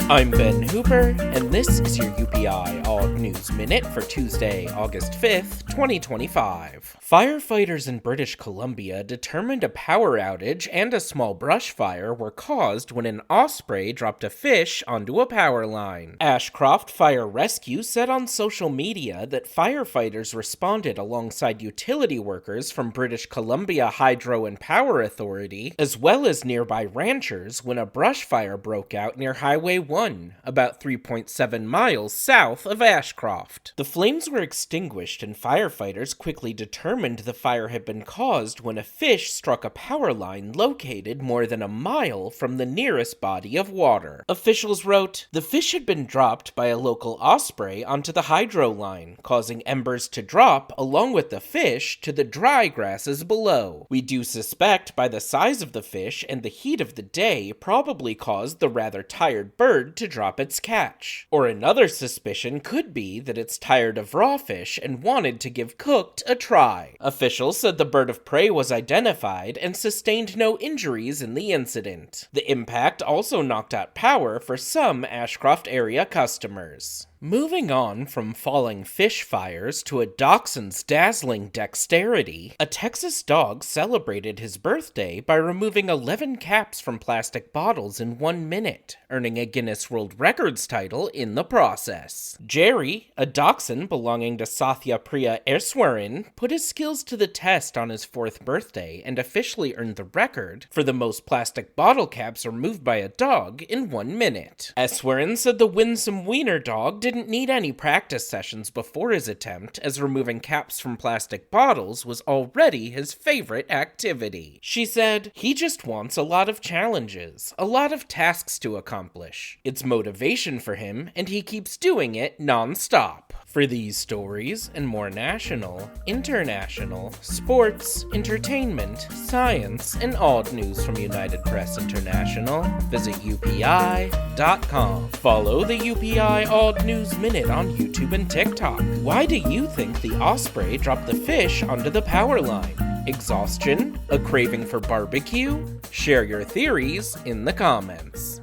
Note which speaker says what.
Speaker 1: I'm Ben Hooper, and this is your UPI Odd News Minute for Tuesday, August 5th, 2025. Firefighters in British Columbia determined a power outage and a small brush fire were caused when an osprey dropped a fish onto a power line. Ashcroft Fire Rescue said on social media that firefighters responded alongside utility workers from British Columbia Hydro and Power Authority, as well as nearby ranchers, when a brush fire broke out near Highway 1, about 3.7 miles south of Ashcroft. The flames were extinguished and firefighters quickly determined the fire had been caused when a fish struck a power line located more than a mile from the nearest body of water. Officials wrote, "The fish had been dropped by a local osprey onto the hydro line, causing embers to drop along with the fish to the dry grasses below. We do suspect by the size of the fish and the heat of the day probably caused the rather tired bird to drop its catch. Or another suspicion could be that it's tired of raw fish and wanted to give cooked a try." Officials said the bird of prey was identified and sustained no injuries in the incident. The impact also knocked out power for some Ashcroft area customers. Moving on from falling fish fires to a dachshund's dazzling dexterity, a Texas dog celebrated his birthday by removing 11 caps from plastic bottles in 1 minute, earning a Guinness World Records title in the process. Jerry, a dachshund belonging to Satya Priya Eswaran, put his skills to the test on his 4th birthday and officially earned the record for the most plastic bottle caps removed by a dog in 1 minute. Eswaran said the winsome wiener dog didn't need any practice sessions before his attempt, as removing caps from plastic bottles was already his favorite activity. She said, "He just wants a lot of challenges, a lot of tasks to accomplish. It's motivation for him, and he keeps doing it non-stop." For these stories and more national, international, sports, entertainment, science, and odd news from United Press International, visit UPI.com. Follow the UPI Odd News Minute on YouTube and TikTok. Why do you think the osprey dropped the fish onto the power line? Exhaustion? A craving for barbecue? Share your theories in the comments.